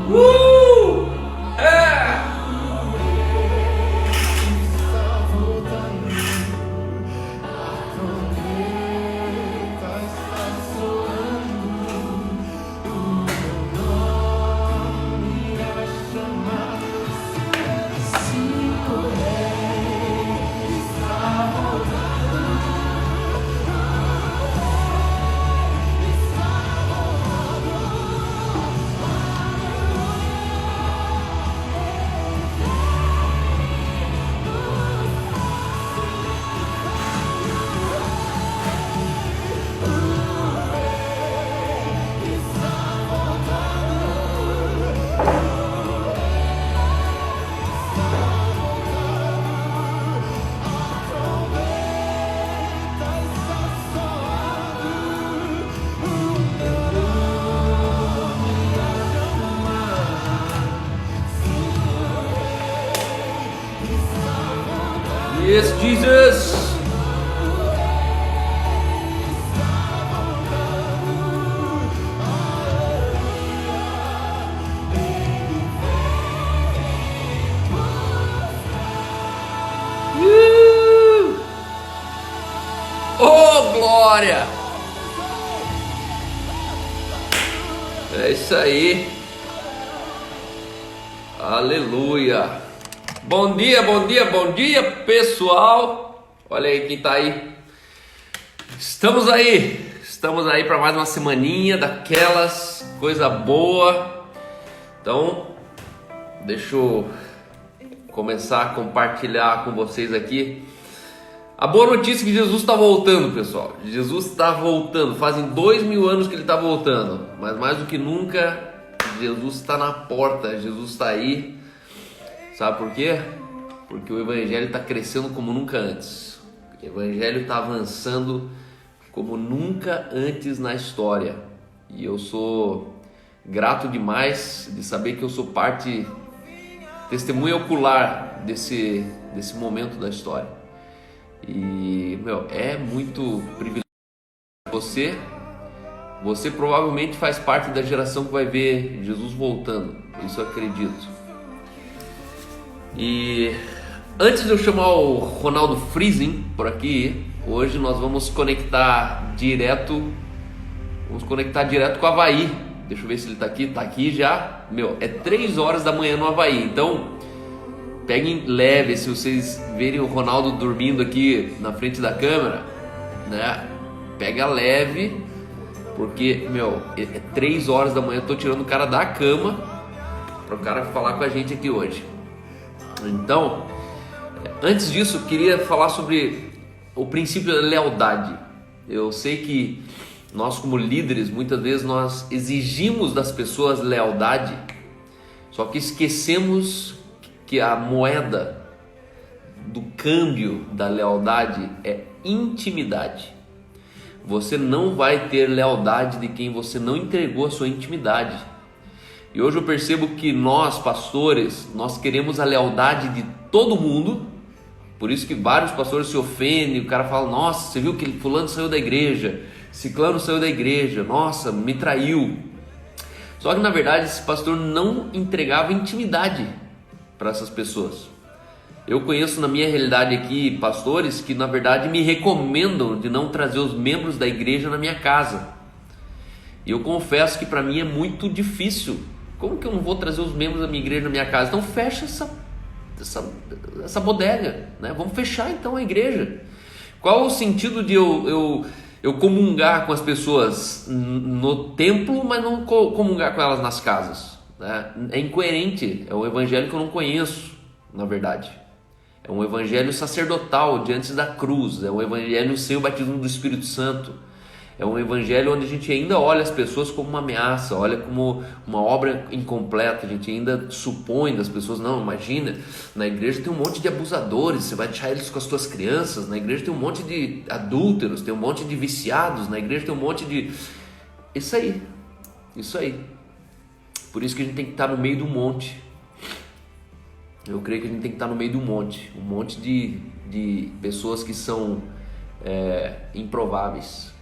É! Yes, Jesus! Oh, glória! É isso aí. Aleluia! Bom dia, bom dia, bom dia, pessoal! Olha aí quem tá aí. Estamos aí para mais uma semaninha daquelas, coisa boa. Então, deixa eu começar a compartilhar com vocês aqui a boa notícia que Jesus está voltando, pessoal. Jesus está voltando, fazem 2000 anos que ele está voltando, mas mais do que nunca, Jesus está na porta, Jesus está aí. Sabe por quê? Porque o Evangelho está crescendo como nunca antes. O Evangelho está avançando como nunca antes na história. E eu sou grato demais de saber que eu sou parte, testemunha ocular desse momento da história. E, é muito privilégio. Você provavelmente faz parte da geração que vai ver Jesus voltando. Isso eu acredito. E antes de eu chamar o Ronaldo Friesen por aqui, hoje nós vamos conectar direto com o Havaí. Deixa eu ver se ele tá aqui já. É 3 horas da manhã no Havaí, então peguem leve. Se vocês verem o Ronaldo dormindo aqui na frente da câmera, né? Pega leve, porque, é 3 horas da manhã, eu tô tirando o cara da cama para o cara falar com a gente aqui hoje. Então, antes disso, eu queria falar sobre o princípio da lealdade. Eu sei que nós, como líderes, muitas vezes nós exigimos das pessoas lealdade, só que esquecemos que a moeda do câmbio da lealdade é intimidade. Você não vai ter lealdade de quem você não entregou a sua intimidade. E hoje eu percebo que nós, pastores, nós queremos a lealdade de todo mundo. Por isso que vários pastores se ofendem. O cara fala: nossa, você viu que fulano saiu da igreja, ciclano saiu da igreja, nossa, me traiu. Só que na verdade esse pastor não entregava intimidade para essas pessoas. Eu conheço na minha realidade aqui pastores que na verdade me recomendam de não trazer os membros da igreja na minha casa. E eu confesso que para mim é muito difícil. Como que eu não vou trazer os membros da minha igreja na minha casa? Então fecha essa bodega, né? Vamos fechar então a igreja. Qual o sentido de eu comungar com as pessoas no templo, mas não comungar com elas nas casas, né? É incoerente, é um evangelho que eu não conheço, na verdade. É um evangelho sacerdotal diante da cruz, é um evangelho sem o batismo do Espírito Santo. É um evangelho onde a gente ainda olha as pessoas como uma ameaça, olha como uma obra incompleta. A gente ainda supõe das pessoas: não, imagina, na igreja tem um monte de abusadores, você vai deixar eles com as suas crianças, na igreja tem um monte de adúlteros, tem um monte de viciados, na igreja tem um monte de... Isso aí. Por isso que a gente tem que estar no meio do monte. Eu creio que a gente tem que estar no meio do monte, um monte de pessoas que são improváveis.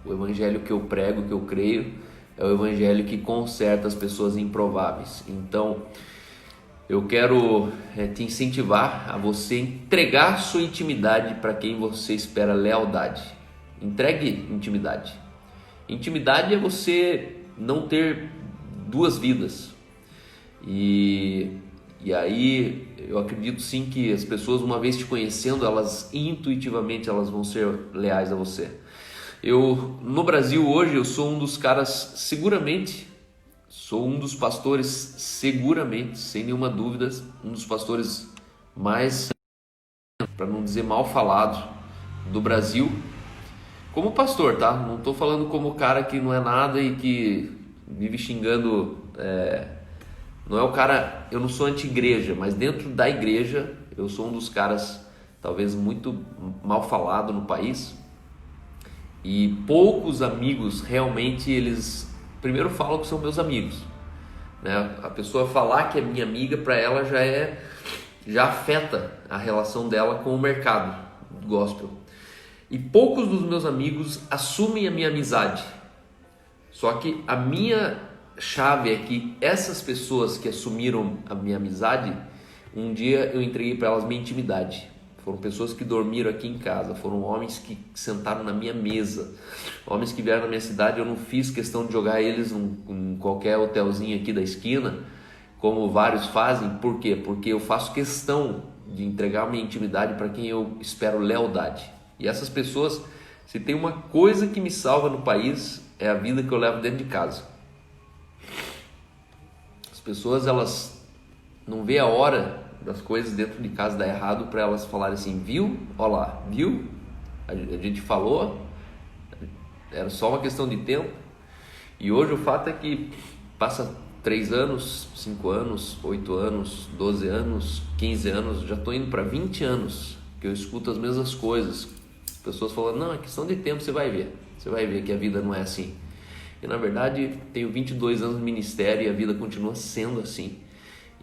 O evangelho que eu prego, que eu creio, é o evangelho que conserta as pessoas improváveis. Então, eu quero te incentivar a você entregar sua intimidade para quem você espera lealdade. Entregue intimidade. Intimidade é você não ter duas vidas. E aí eu acredito sim que as pessoas, uma vez te conhecendo, elas intuitivamente elas vão ser leais a você. No Brasil hoje eu sou um dos caras, seguramente, sou um dos pastores, seguramente, sem nenhuma dúvida, um dos pastores mais, para não dizer mal falado, do Brasil, como pastor, tá? Não estou falando como cara que não é nada e que vive xingando, não é o cara, eu não sou anti-igreja, mas dentro da igreja eu sou um dos caras talvez muito mal falado no país, e poucos amigos realmente eles primeiro falam que são meus amigos, né? A pessoa falar que é minha amiga, para ela já afeta a relação dela com o mercado gospel. E poucos dos meus amigos assumem a minha amizade. Só que a minha chave é que essas pessoas que assumiram a minha amizade, um dia eu entreguei para elas minha intimidade. Foram pessoas que dormiram aqui em casa, foram homens que sentaram na minha mesa, homens que vieram na minha cidade. Eu não fiz questão de jogar eles em qualquer hotelzinho aqui da esquina, como vários fazem. Por quê? Porque eu faço questão de entregar minha intimidade para quem eu espero lealdade. E essas pessoas, se tem uma coisa que me salva no país, é a vida que eu levo dentro de casa. As pessoas, elas não vê a hora das coisas dentro de casa dar errado para elas falarem assim: viu? Olha lá, viu? A gente falou, era só uma questão de tempo. E hoje o fato é que passa 3 anos, 5 anos, 8 anos, 12 anos, 15 anos, já estou indo para 20 anos que eu escuto as mesmas coisas. As pessoas falando: não, é questão de tempo, você vai ver que a vida não é assim. E na verdade tenho 22 anos de ministério e a vida continua sendo assim.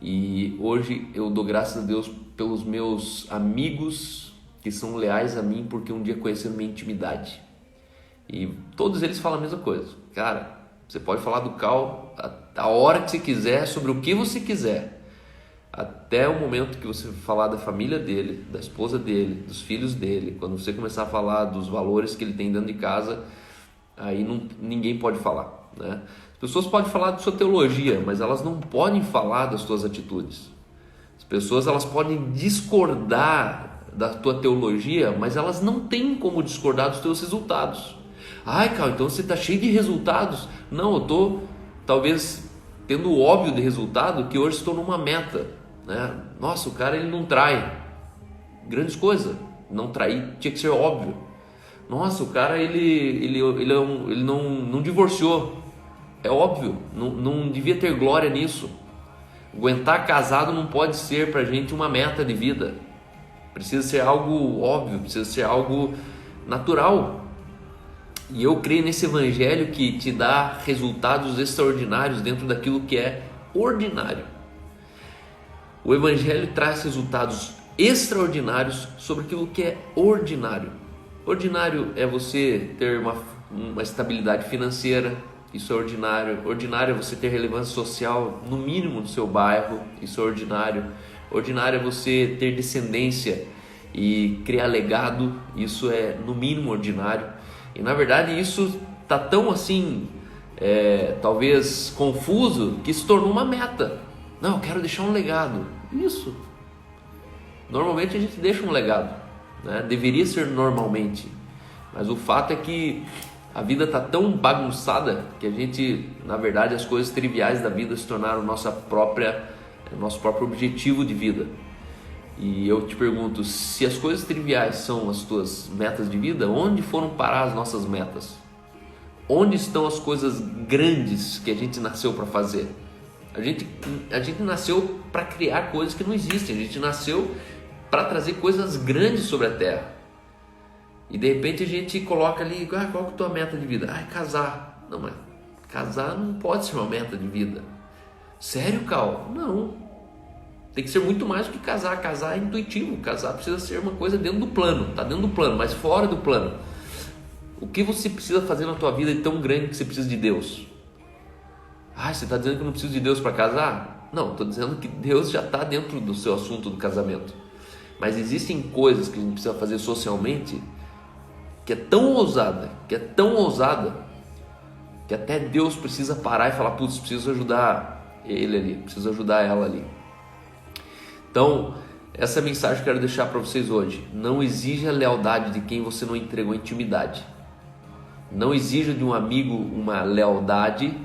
E hoje eu dou graças a Deus pelos meus amigos que são leais a mim, porque um dia conheceram minha intimidade. E todos eles falam a mesma coisa: cara, você pode falar do Cal a hora que você quiser, sobre o que você quiser, até o momento que você falar da família dele, da esposa dele, dos filhos dele. Quando você começar a falar dos valores que ele tem dentro de casa, aí ninguém pode falar, né? As pessoas podem falar de sua teologia, mas elas não podem falar das suas atitudes. As pessoas, elas podem discordar da tua teologia, mas elas não têm como discordar dos teus resultados. Ai, Carl, então você está cheio de resultados. Não, eu estou talvez tendo o óbvio de resultado, que hoje estou numa meta, né? Nossa, o cara, ele não trai. Grandes coisas. Não trair tinha que ser óbvio. Nossa, o cara, ele não divorciou. É óbvio, não devia ter glória nisso. Aguentar casado não pode ser pra gente uma meta de vida. Precisa ser algo óbvio, precisa ser algo natural. E eu creio nesse evangelho que te dá resultados extraordinários dentro daquilo que é ordinário. O evangelho traz resultados extraordinários sobre aquilo que é ordinário. Ordinário é você ter uma estabilidade financeira. Isso é ordinário. Ordinário é você ter relevância social, no mínimo, no seu bairro. Isso é ordinário. Ordinário é você ter descendência e criar legado. Isso é, no mínimo, ordinário. E, na verdade, isso está tão assim, talvez confuso, que se tornou uma meta. Não, eu quero deixar um legado. Isso. Normalmente a gente deixa um legado, né? Deveria ser normalmente. Mas o fato é que a vida está tão bagunçada que a gente, na verdade, as coisas triviais da vida se tornaram nosso próprio objetivo de vida. E eu te pergunto, se as coisas triviais são as tuas metas de vida, onde foram parar as nossas metas? Onde estão as coisas grandes que a gente nasceu para fazer? A gente nasceu para criar coisas que não existem. A gente nasceu para trazer coisas grandes sobre a terra. E de repente a gente coloca ali: qual é a tua meta de vida? Casar. Não, mas casar não pode ser uma meta de vida. Sério, Cal? Não. Tem que ser muito mais do que casar. Casar é intuitivo. Casar precisa ser uma coisa dentro do plano. Está dentro do plano, mas fora do plano. O que você precisa fazer na tua vida é tão grande que você precisa de Deus? Ah, você está dizendo que eu não preciso de Deus para casar? Não, estou dizendo que Deus já está dentro do seu assunto do casamento. Mas existem coisas que a gente precisa fazer socialmente que é tão ousada, que até Deus precisa parar e falar, putz, preciso ajudar ele ali, preciso ajudar ela ali. Então, essa é a mensagem que eu quero deixar para vocês hoje. Não exija lealdade de quem você não entregou intimidade. Não exija de um amigo uma lealdade,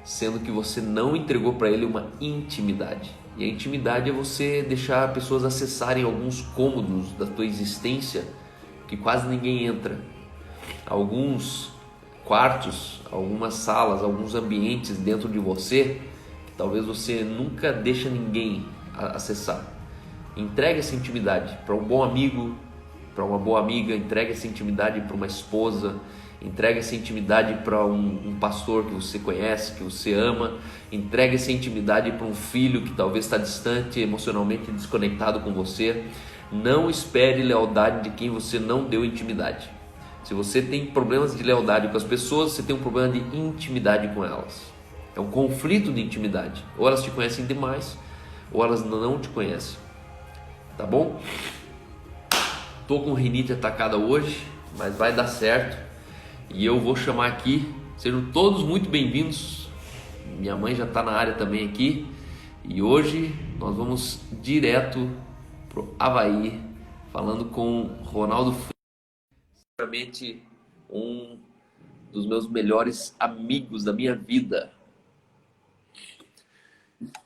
sendo que você não entregou para ele uma intimidade. E a intimidade é você deixar pessoas acessarem alguns cômodos da tua existência que quase ninguém entra. Alguns quartos, algumas salas, alguns ambientes dentro de você que talvez você nunca deixa ninguém acessar. Entregue essa intimidade para um bom amigo, para uma boa amiga, entregue essa intimidade para uma esposa, entregue essa intimidade para um pastor que você conhece, que você ama, entregue essa intimidade para um filho que talvez está distante, emocionalmente desconectado com você. Não espere lealdade de quem você não deu intimidade. Se você tem problemas de lealdade com as pessoas, você tem um problema de intimidade com elas. É um conflito de intimidade. Ou elas te conhecem demais, ou elas não te conhecem. Tá bom? Tô com rinite atacada hoje, mas vai dar certo. E eu vou chamar aqui, sejam todos muito bem-vindos. Minha mãe já está na área também aqui. E hoje nós vamos direto pro Havaí, falando com Ronaldo, seguramente um dos meus melhores amigos da minha vida.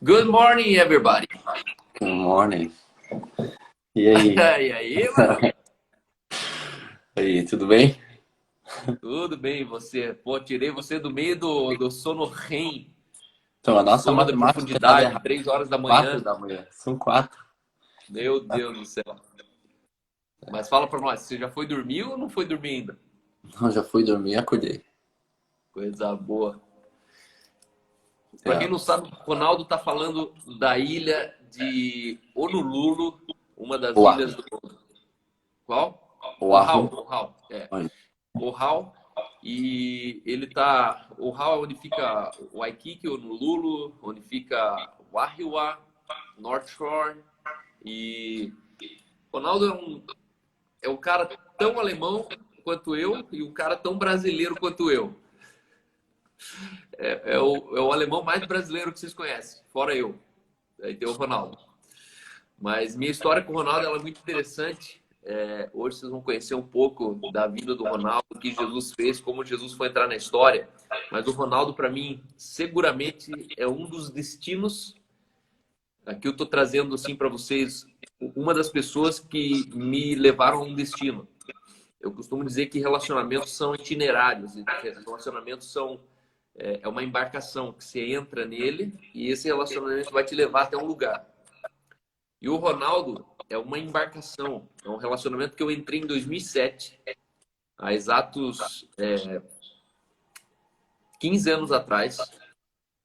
Good morning, everybody. Good morning. E aí? E aí, mano? E aí, tudo bem? Tudo bem, você? Pô, tirei você do meio do sono REM, Então, a nossa sono da matemática está profundidade, errada. 3 horas da 4 manhã. da manhã. São 4. Meu Deus do céu. Mas fala pra nós, você já foi dormir ou não foi dormir ainda? Não, já fui dormir e acordei. Coisa boa. Pra quem É. não sabe, o Ronaldo tá falando da ilha de Honolulu, uma das Oahu. ilhas do... Qual? Oahu. Oahu. É. Oi. Oahu. E ele tá... Oahu é onde fica Waikiki, Honolulu, onde fica Wahiawa, North Shore. E Ronaldo é um cara tão alemão quanto eu e um cara tão brasileiro quanto eu. É o alemão mais brasileiro que vocês conhecem, fora eu. Aí tem o Ronaldo. Mas minha história com o Ronaldo ela é muito interessante. Hoje vocês vão conhecer um pouco da vida do Ronaldo, o que Jesus fez, como Jesus foi entrar na história. Mas o Ronaldo, para mim, seguramente é um dos destinos. Aqui eu estou trazendo assim para vocês uma das pessoas que me levaram a um destino. Eu costumo dizer que relacionamentos são itinerários, relacionamentos são uma embarcação que você entra nele e esse relacionamento vai te levar até um lugar. E o Ronaldo é uma embarcação, é um relacionamento que eu entrei em 2007, há exatos 15 anos atrás.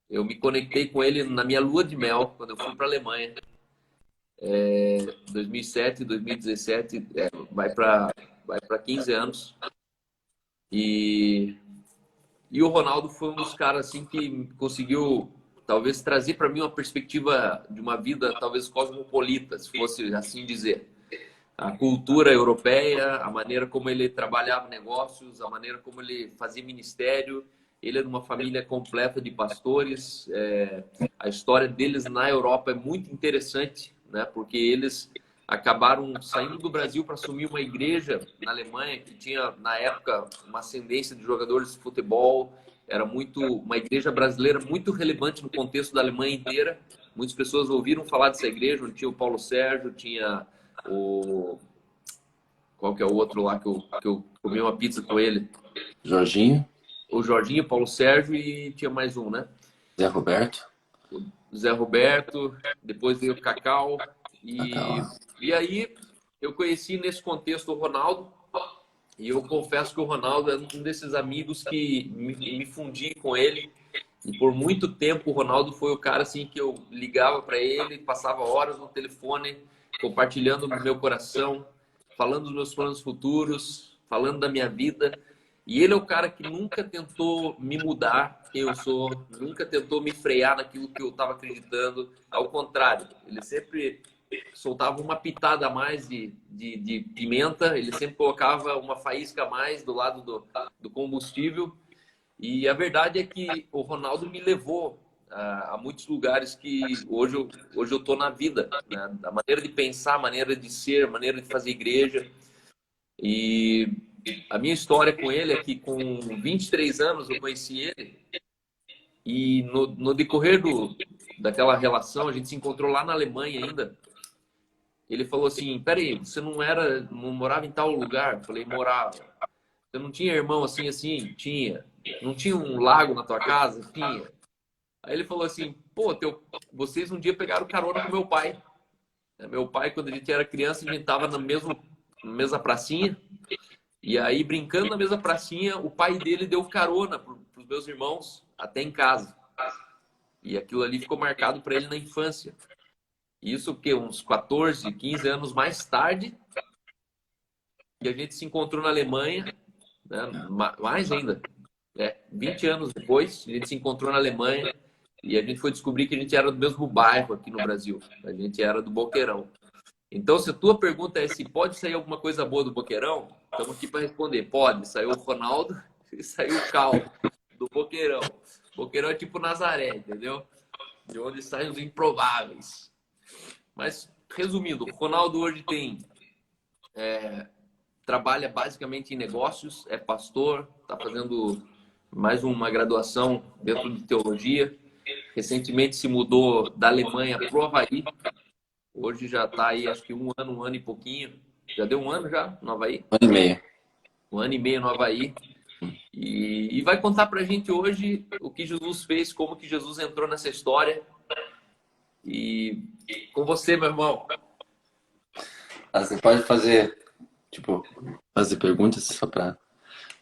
Eu me conectei com ele na minha lua de mel, quando eu fui para a Alemanha. 2007, 2017, vai para 15 anos. E o Ronaldo foi um dos caras assim, que conseguiu, talvez, trazer para mim uma perspectiva de uma vida, talvez, cosmopolita, se fosse assim dizer. A cultura europeia, a maneira como ele trabalhava negócios, a maneira como ele fazia ministério. Ele é de uma família completa de pastores. A história deles na Europa é muito interessante, né? Porque eles acabaram saindo do Brasil para assumir uma igreja na Alemanha que tinha, na época, uma ascendência de jogadores de futebol. Era uma igreja brasileira muito relevante no contexto da Alemanha inteira. Muitas pessoas ouviram falar dessa igreja, onde tinha o Paulo Sérgio, tinha o... Qual que é o outro lá que eu comi uma pizza com ele? Jorginho. O Jorginho, Paulo Sérgio e tinha mais um, né? Zé Roberto. O Zé Roberto, depois veio o Cacau. E aí eu conheci nesse contexto o Ronaldo. E eu confesso que o Ronaldo é um desses amigos que me fundi com ele. E por muito tempo o Ronaldo foi o cara assim que eu ligava para ele, passava horas no telefone, compartilhando o meu coração, falando dos meus planos futuros, falando da minha vida. E ele é o cara que nunca tentou me mudar quem eu sou, nunca tentou me frear naquilo que eu estava acreditando. Ao contrário, ele sempre soltava uma pitada a mais de pimenta, ele sempre colocava uma faísca a mais do lado do combustível. E a verdade é que o Ronaldo me levou a muitos lugares que hoje eu estou na vida, né? A maneira de pensar, a maneira de ser, a maneira de fazer igreja. E a minha história com ele é que com 23 anos eu conheci ele e no decorrer daquela relação, a gente se encontrou lá na Alemanha ainda. Ele falou assim: peraí, você não morava em tal lugar? Eu falei: morava. Você não tinha irmão assim, assim? Tinha. Não tinha um lago na tua casa? Tinha. Aí ele falou assim: pô, vocês um dia pegaram carona com meu pai. Meu pai, quando a gente era criança, a gente tava na mesma pracinha. E aí, brincando na mesma pracinha, o pai dele deu carona para os meus irmãos até em casa. E aquilo ali ficou marcado para ele na infância. Isso que uns 14, 15 anos mais tarde, que a gente se encontrou na Alemanha, né? Mais ainda, 20 anos depois, a gente se encontrou na Alemanha e a gente foi descobrir que a gente era do mesmo bairro aqui no Brasil. A gente era do Boqueirão. Então, se a tua pergunta é se pode sair alguma coisa boa do Boqueirão, estamos aqui para responder. Pode. Saiu o Ronaldo e saiu o Cal do Boqueirão. Boqueirão é tipo Nazaré, entendeu? De onde saem os improváveis. Mas, resumindo, o Ronaldo hoje trabalha basicamente em negócios, é pastor, está fazendo mais uma graduação dentro de teologia. Recentemente se mudou da Alemanha para o Havaí. Hoje já está aí, acho que um ano e pouquinho. Já deu um ano já no Havaí? 1 ano e meio. Um ano e meio no Havaí. E vai contar pra gente hoje o que Jesus fez, como que Jesus entrou nessa história. E com você, meu irmão. Você pode fazer, tipo, fazer perguntas só para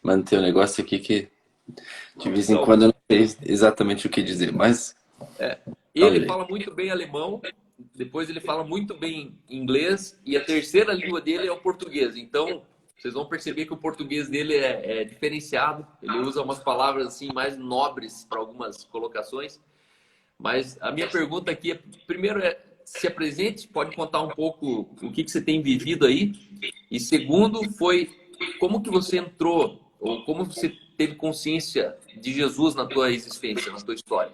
manter o negócio aqui que de vez em Então, quando eu não sei exatamente o que dizer, mas dá um ele jeito. fala muito bem alemão, depois ele fala muito bem inglês, e a terceira língua dele é o português. Então, vocês vão perceber que o português dele é diferenciado. Ele usa umas palavras assim mais nobres para algumas colocações. Mas a minha pergunta aqui primeiro se apresente, pode contar um pouco o que você tem vivido aí. E segundo foi como que você entrou, ou como você teve consciência de Jesus na tua existência, na tua história.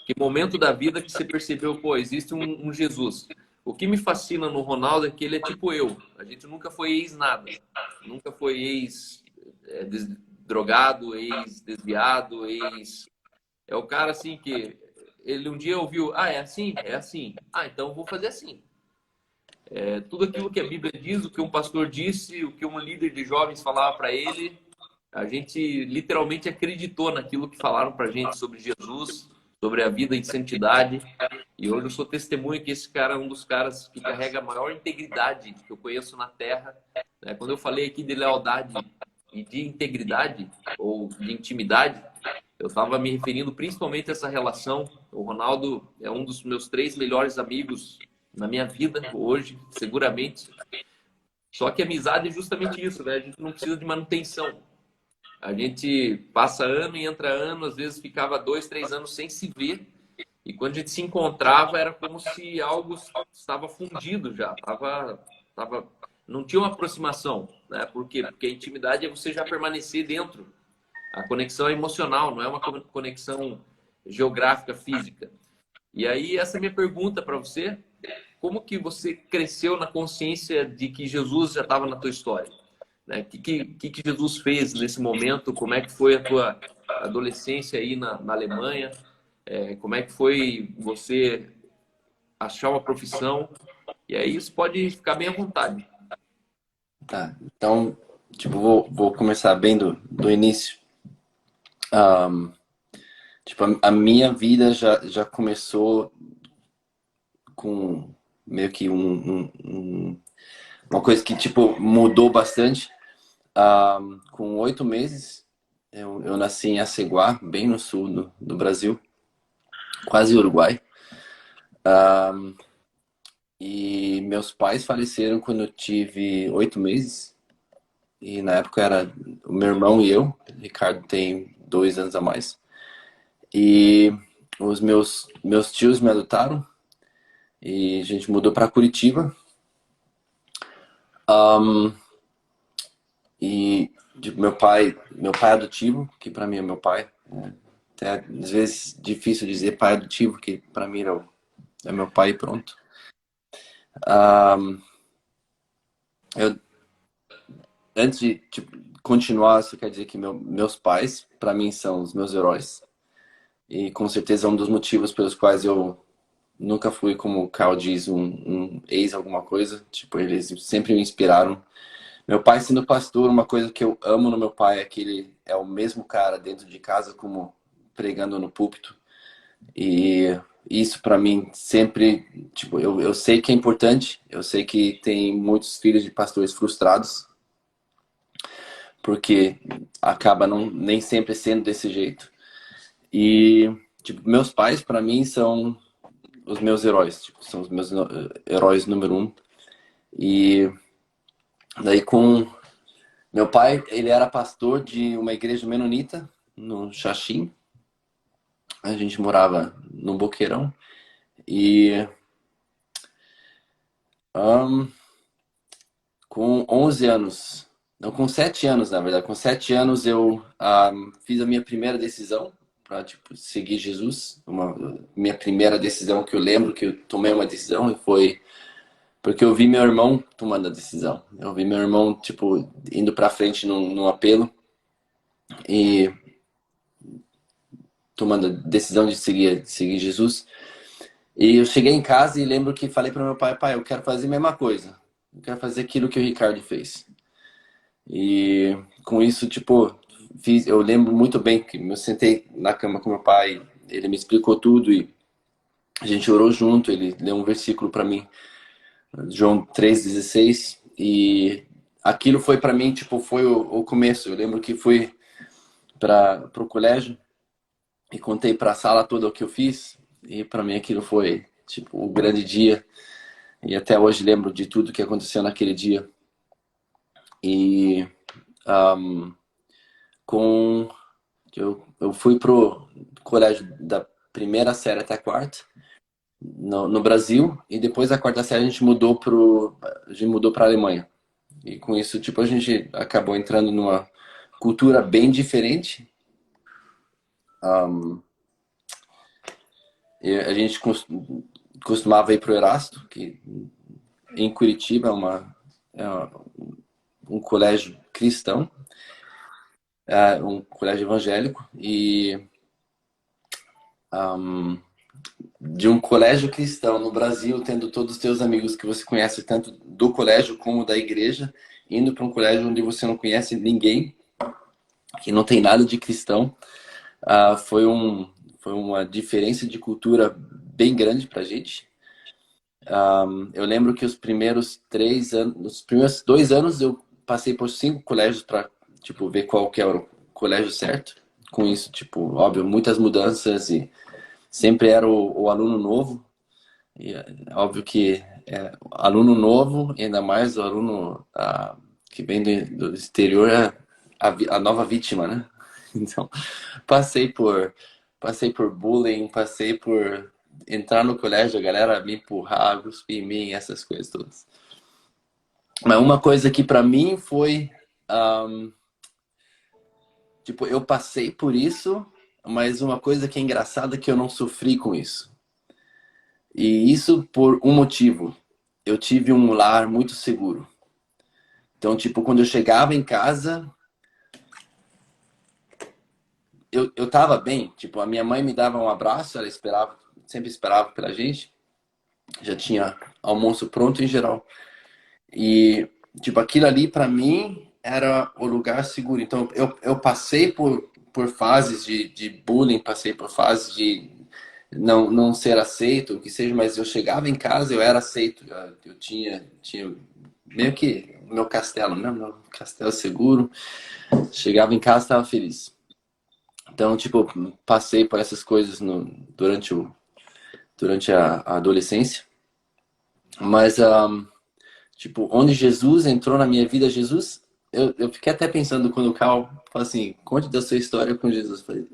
Que momento da vida que você percebeu, pô, existe um Jesus. O que me fascina no Ronaldo é que ele é tipo eu. A gente nunca foi ex-nada. Nunca foi ex-drogado, ex-desviado, ex... É o cara assim que ele um dia ouviu, é assim? É assim. Ah, então eu vou fazer assim. Tudo aquilo que a Bíblia diz, o que um pastor disse, o que um líder de jovens falava para ele, a gente literalmente acreditou naquilo que falaram para a gente sobre Jesus, sobre a vida em santidade. E hoje eu sou testemunha que esse cara é um dos caras que carrega a maior integridade que eu conheço na Terra. Quando eu falei aqui de lealdade e de integridade, ou de intimidade, eu estava me referindo principalmente a essa relação. O Ronaldo é um dos meus 3 melhores amigos na minha vida hoje, seguramente. Só que a amizade é justamente isso, né? A gente não precisa de manutenção. A gente passa ano e entra ano, às vezes ficava 2, 3 anos sem se ver. E quando a gente se encontrava, era como se algo estava fundido já. Não tinha uma aproximação, né? Por quê? Porque a intimidade é você já permanecer dentro. A conexão é emocional, não é uma conexão geográfica, física. E aí, essa é a minha pergunta para você. Como que você cresceu na consciência de que Jesus já estava na tua história? Né? O que Jesus fez nesse momento? Como é que foi a tua adolescência aí na Alemanha? Como é que foi você achar uma profissão? E aí, isso pode ficar bem à vontade. Tá, então, tipo, vou começar bem do início. Tipo, a minha vida já começou com meio que uma coisa que, tipo, mudou bastante. Com 8 meses, eu nasci em Aceguá, bem no sul do Brasil, quase Uruguai. E meus pais faleceram quando eu tive 8 meses. E na época era o meu irmão e eu. O Ricardo tem 2 anos a mais. E os meus tios me adotaram. E a gente mudou para Curitiba. E tipo, meu pai adotivo, que para mim é meu pai. Né? Até às vezes difícil dizer pai adotivo, que para mim é meu pai e pronto. Eu, antes de tipo, continuar, isso quer dizer que meus pais, para mim, são os meus heróis. E com certeza é um dos motivos pelos quais eu nunca fui, como o Carl diz, um ex alguma coisa. Tipo, eles sempre me inspiraram. Meu pai sendo pastor, uma coisa que eu amo no meu pai é que ele é o mesmo cara dentro de casa como pregando no púlpito. E isso para mim sempre, tipo, eu sei que é importante, eu sei que tem muitos filhos de pastores frustrados, porque acaba não, nem sempre sendo desse jeito. E, tipo, meus pais para mim são os meus heróis, tipo, são os meus heróis número um. E daí com meu pai, ele era pastor de uma igreja menonita no Xaxim. A gente morava no Boqueirão. E um, com 11 anos, não, com 7 anos, na verdade, com 7 anos eu fiz a minha primeira decisão para tipo, seguir Jesus. Minha primeira decisão que eu lembro que eu tomei uma decisão e foi porque eu vi meu irmão tomando a decisão. Eu vi meu irmão, tipo, indo pra frente num apelo e tomando a decisão de seguir Jesus. E eu cheguei em casa e lembro que falei para meu pai, pai, eu quero fazer a mesma coisa. Eu quero fazer aquilo que o Ricardo fez. E com isso, tipo, eu lembro muito bem que eu sentei na cama com meu pai, ele me explicou tudo e a gente orou junto, ele leu um versículo para mim, João 3,16, e aquilo foi para mim, tipo, foi o começo. Eu lembro que fui para o colégio e contei para a sala toda o que eu fiz, e para mim aquilo foi, tipo, o grande dia. E até hoje lembro de tudo que aconteceu naquele dia. E um, com eu fui pro colégio da primeira série até a quarta no Brasil, e depois da quarta série a gente mudou para Alemanha. E com isso, tipo, a gente acabou entrando numa cultura bem diferente. E a gente costumava ir pro Erasto, que em Curitiba é um colégio cristão, é um colégio evangélico, e de um colégio cristão no Brasil, tendo todos os teus amigos que você conhece tanto do colégio como da igreja, indo para um colégio onde você não conhece ninguém, que não tem nada de cristão, foi uma diferença de cultura bem grande para a gente. Eu lembro que os primeiros 2 anos eu passei por 5 colégios para tipo ver qual que era o colégio certo. Com isso, tipo, óbvio, muitas mudanças e sempre era o aluno novo. E é óbvio que aluno novo, ainda mais o aluno que vem do exterior, é a nova vítima, né? Então, passei por, passei por bullying, passei por entrar no colégio, a galera me empurrar, cuspir em mim, essas coisas todas. Mas uma coisa que pra mim foi, tipo, eu passei por isso, mas uma coisa que é engraçada é que eu não sofri com isso. E isso por um motivo. Eu tive um lar muito seguro. Então, tipo, quando eu chegava em casa, eu tava bem. Tipo, a minha mãe me dava um abraço, ela esperava, sempre esperava pela gente. Já tinha almoço pronto em geral. E, tipo, aquilo ali pra mim era o lugar seguro. Então, eu passei por fases de bullying, passei por fases de não ser aceito, o que seja, mas eu chegava em casa, eu era aceito. Eu tinha meio que meu castelo, né? Meu castelo seguro. Chegava em casa, estava feliz. Então, tipo, passei por essas coisas durante a adolescência. Mas, tipo, onde Jesus entrou na minha vida, Jesus eu fiquei até pensando quando o Cal falou assim, conte da sua história com Jesus. Eu falei,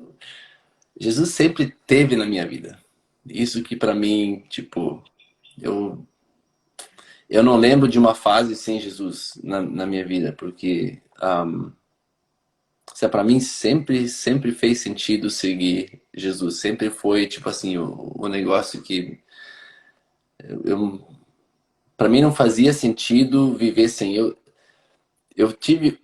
Jesus sempre teve na minha vida. Isso que pra mim, tipo, eu, eu não lembro de uma fase sem Jesus na minha vida, porque para mim sempre fez sentido seguir Jesus. Sempre foi, tipo assim, o negócio que eu, para mim não fazia sentido viver sem. Eu tive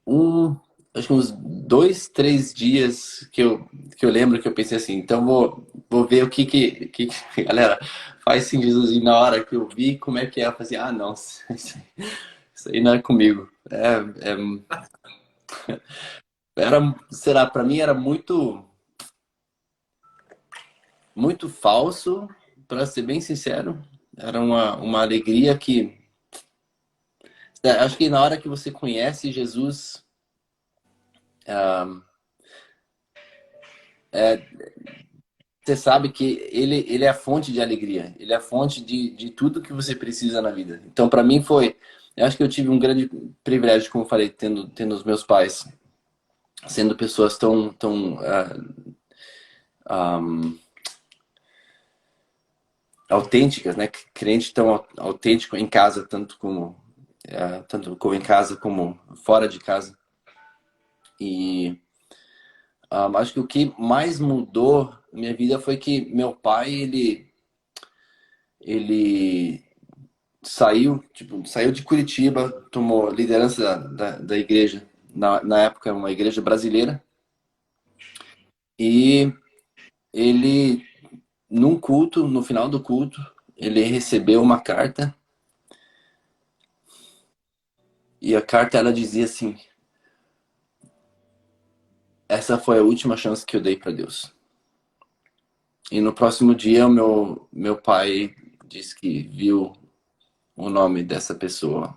um, acho que uns 2, 3 dias que eu lembro que eu pensei assim, então vou ver o que a galera faz sem Jesus. E na hora que eu vi como é que é, eu falei assim, ah, não, isso aí não é comigo. Era, será, para mim era muito falso, para ser bem sincero. Era uma alegria que, acho que na hora que você conhece Jesus, você sabe que ele é a fonte de alegria, ele é a fonte de tudo que você precisa na vida. Então, para mim foi, eu acho que eu tive um grande privilégio, como eu falei, tendo os meus pais, sendo pessoas tão autênticas, né? Crente tão autêntico em casa, tanto como em casa como fora de casa. E acho que o que mais mudou na minha vida foi que meu pai, ele saiu de Curitiba, tomou liderança da igreja, na época uma igreja brasileira, e ele, num culto, no final do culto, ele recebeu uma carta, e a carta ela dizia assim: essa foi a última chance que eu dei para Deus. E no próximo dia, o meu pai disse que viu o nome dessa pessoa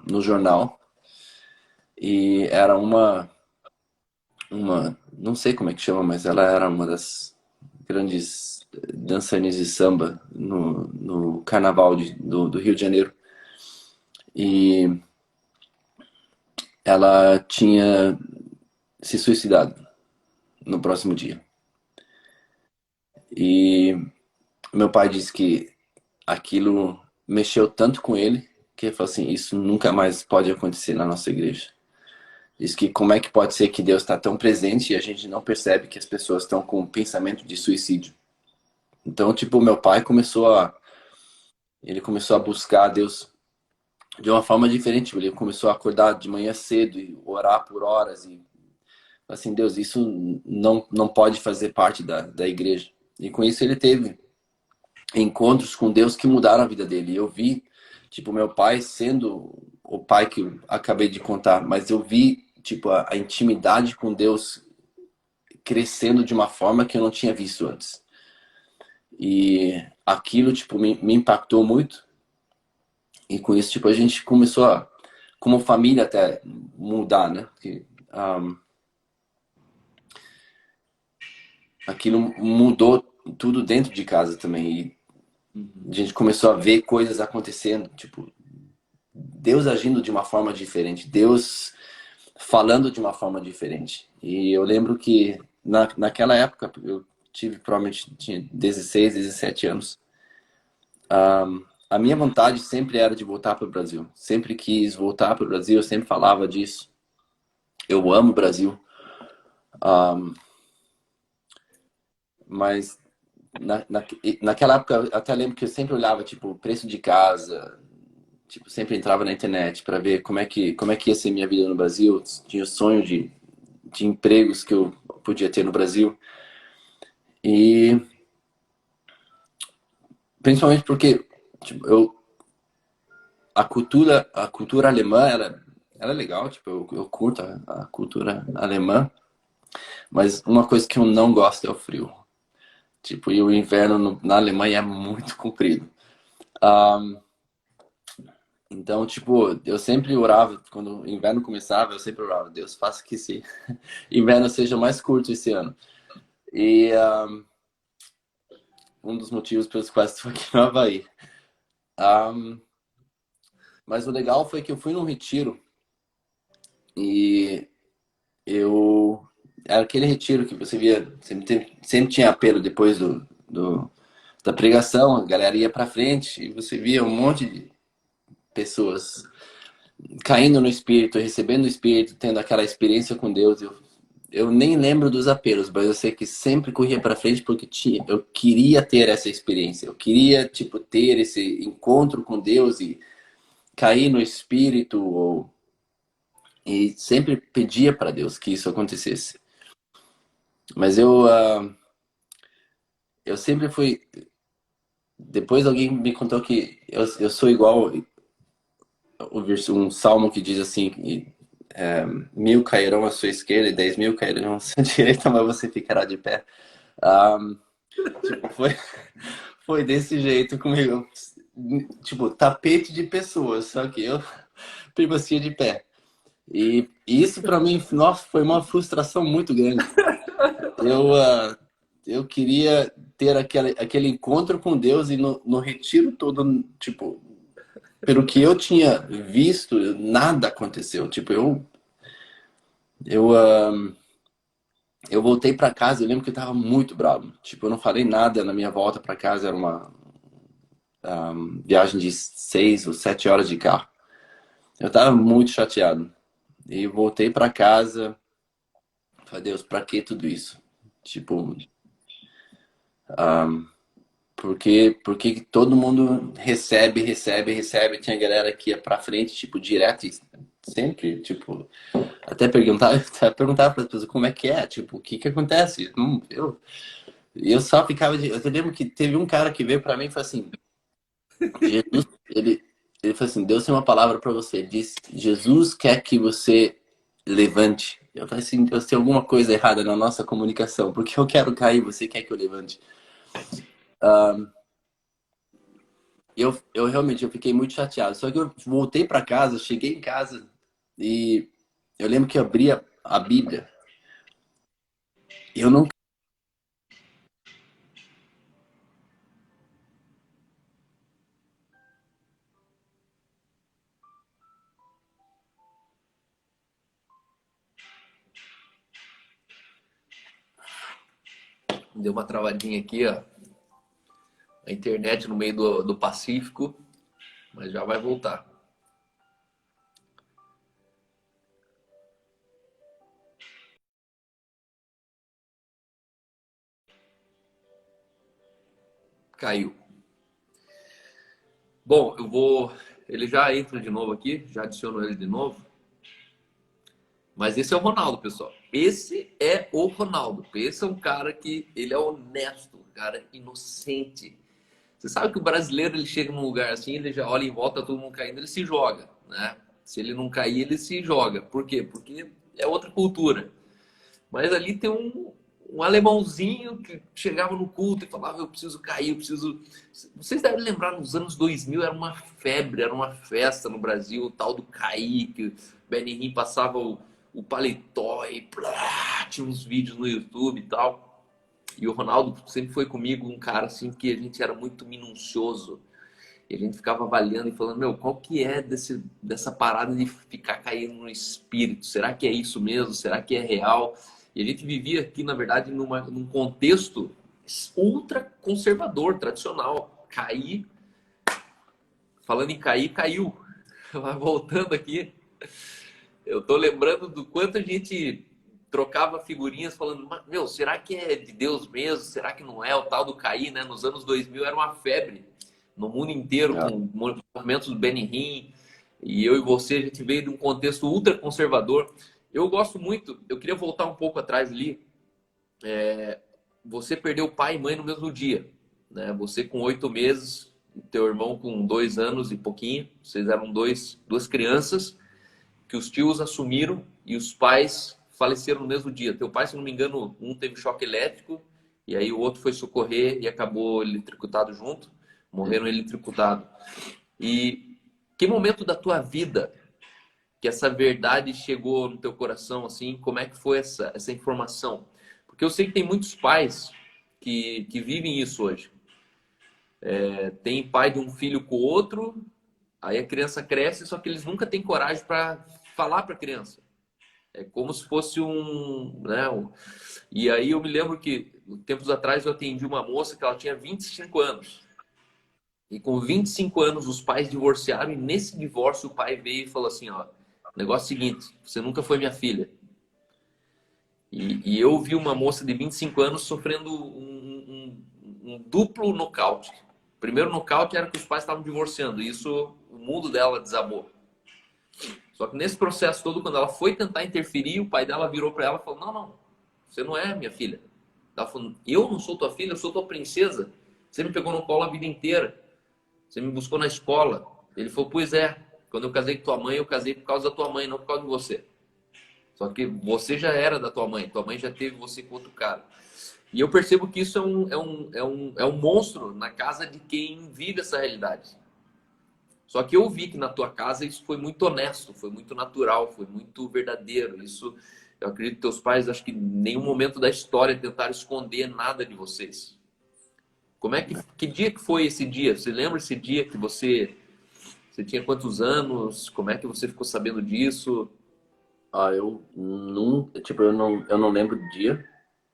no jornal, e era não sei como é que chama, mas ela era uma das grandes dançarinas de samba no carnaval do Rio de Janeiro. E ela tinha se suicidado no próximo dia. E meu pai disse que aquilo mexeu tanto com ele que ele falou assim: isso nunca mais pode acontecer na nossa igreja. Diz que como é que pode ser que Deus está tão presente e a gente não percebe que as pessoas estão com um pensamento de suicídio. Então, tipo, meu pai começou a buscar a Deus de uma forma diferente. Ele começou a acordar de manhã cedo e orar por horas e assim, Deus, isso não pode fazer parte da igreja. E com isso ele teve encontros com Deus que mudaram a vida dele. Eu vi, tipo, meu pai sendo o pai que eu acabei de contar, mas eu vi, tipo, a intimidade com Deus crescendo de uma forma que eu não tinha visto antes. E aquilo, tipo, me impactou muito. E com isso, tipo, a gente começou como família até, mudar, né? Porque, aquilo mudou tudo dentro de casa também. E a gente começou a ver coisas acontecendo, tipo, Deus agindo de uma forma diferente, Deus falando de uma forma diferente. E eu lembro que naquela época, eu provavelmente tinha 16, 17 anos. A minha vontade sempre era de voltar para o Brasil. Sempre quis voltar para o Brasil, eu sempre falava disso. Eu amo o Brasil. Mas naquela época, eu até lembro que eu sempre olhava, tipo, o preço de casa, tipo, sempre entrava na internet para ver como é que ia ser minha vida no Brasil. Tinha o sonho de empregos que eu podia ter no Brasil. E principalmente porque tipo, a cultura alemã, ela é legal, tipo, eu curto a cultura alemã, mas uma coisa que eu não gosto é o frio. Tipo, e o inverno na Alemanha é muito comprido. Então, tipo, eu sempre orava, quando o inverno começava, eu sempre orava, Deus, faça que esse inverno seja mais curto esse ano. E um dos motivos pelos quais estou aqui no Havaí. Mas o legal foi que eu fui num retiro e eu... Era aquele retiro que você via, sempre tinha apelo depois da pregação, a galera ia pra frente e você via um monte de pessoas caindo no Espírito, recebendo o Espírito, tendo aquela experiência com Deus. Eu nem lembro dos apelos, mas eu sei que sempre corria para frente porque eu queria ter essa experiência. Eu queria, tipo, ter esse encontro com Deus e cair no Espírito. E sempre pedia para Deus que isso acontecesse. Mas eu sempre fui... Depois alguém me contou que eu sou igual um salmo que diz assim: 1000 cairão à sua esquerda e 10.000 cairão à sua direita, mas você ficará de pé. Um, tipo, foi desse jeito comigo. Tipo, tapete de pessoas, só que eu permanecia de pé. E isso pra mim, nossa, foi uma frustração muito grande. Eu queria ter aquele encontro com Deus e no retiro todo, tipo, pelo que eu tinha visto, nada aconteceu. Tipo, eu, ah, eu voltei pra casa, eu lembro que eu tava muito bravo. Tipo, eu não falei nada na minha volta pra casa, era uma viagem de 6 ou 7 horas de carro. Eu tava muito chateado. E voltei pra casa, falei, Deus, pra que tudo isso? Tipo, porque todo mundo recebe. Tinha galera que ia pra frente, tipo, direto e sempre, tipo, até perguntava para as pessoas como é que é, tipo, o que que acontece? Eu só ficava eu lembro que teve um cara que veio pra mim e falou assim, Jesus, ele falou assim, Deus tem uma palavra pra você, ele diz, Jesus quer que você levante. Eu falei assim, Deus, tem alguma coisa errada na nossa comunicação, porque eu quero cair, você quer que eu levante. Eu realmente eu fiquei muito chateado. Só que eu voltei pra casa, cheguei em casa e eu lembro que eu abri a Bíblia. Eu não... Deu uma travadinha aqui, ó. A internet no meio do Pacífico, mas já vai voltar. Caiu. Bom, eu vou. Ele já entra de novo aqui, já adiciono ele de novo. Mas esse é o Ronaldo, pessoal. Esse é o Ronaldo. Esse é um cara que ele é honesto, um cara inocente. Você sabe que o brasileiro ele chega num lugar assim, ele já olha em volta, todo mundo caindo, ele se joga, né? Se ele não cair, ele se joga. Por quê? Porque é outra cultura. Mas ali tem um alemãozinho que chegava no culto e falava: eu preciso cair, eu preciso. Vocês devem lembrar, nos anos 2000 era uma febre, era uma festa no Brasil, o tal do cair, que o Benny Hinn passava o paletó e plá, tinha uns vídeos no YouTube e tal. E o Ronaldo sempre foi comigo um cara assim que a gente era muito minucioso. E a gente ficava avaliando e falando, meu, qual que é dessa parada de ficar caindo no espírito? Será que é isso mesmo? Será que é real? E a gente vivia aqui, na verdade, num contexto ultra conservador, tradicional. Cair, falando em cair, caiu. Mas voltando aqui, eu tô lembrando do quanto a gente trocava figurinhas falando, meu, será que é de Deus mesmo? Será que não é? O tal do cair, né? Nos anos 2000 era uma febre no mundo inteiro, com movimentos do Benny Hinn, e eu e você, a gente veio de um contexto ultra conservador. Eu gosto muito, eu queria voltar um pouco atrás ali, você perdeu pai e mãe no mesmo dia, né? Você com 8 meses, teu irmão com 2 anos e pouquinho, vocês eram duas crianças que os tios assumiram e os pais faleceram no mesmo dia. Teu pai, se não me engano, um teve choque elétrico e aí o outro foi socorrer e acabou eletrocutado junto. Morreram eletrocutados. E que momento da tua vida que essa verdade chegou no teu coração, assim? Como é que foi essa informação? Porque eu sei que tem muitos pais que vivem isso hoje. Tem pai de um filho com o outro, Aí a criança cresce, só que eles nunca têm coragem para falar para a criança. É como se fosse né? E aí eu me lembro que, tempos atrás, eu atendi uma moça que ela tinha 25 anos. E com 25 anos os pais divorciaram e nesse divórcio o pai veio e falou assim, ó, negócio seguinte, você nunca foi minha filha. E eu vi uma moça de 25 anos sofrendo um duplo nocaute. O primeiro nocaute era que os pais estavam divorciando, e isso, o mundo dela desabou. Só que nesse processo todo, quando ela foi tentar interferir, o pai dela virou para ela e falou, não, não, você não é minha filha. Ela falou, eu não sou tua filha, eu sou tua princesa. Você me pegou no colo a vida inteira. Você me buscou na escola. Ele falou, pois é, quando eu casei com tua mãe, eu casei por causa da tua mãe, não por causa de você. Só que você já era da tua mãe já teve você com outro cara. E eu percebo que isso é um monstro na casa de quem vive essa realidade. Só que eu vi que na tua casa isso foi muito honesto, foi muito natural, foi muito verdadeiro. Isso, eu acredito que teus pais, acho que em nenhum momento da história tentaram esconder nada de vocês. Como é que dia que foi esse dia? Você lembra esse dia que você tinha quantos anos? Como é que você ficou sabendo disso? Eu não, tipo, eu não lembro do dia,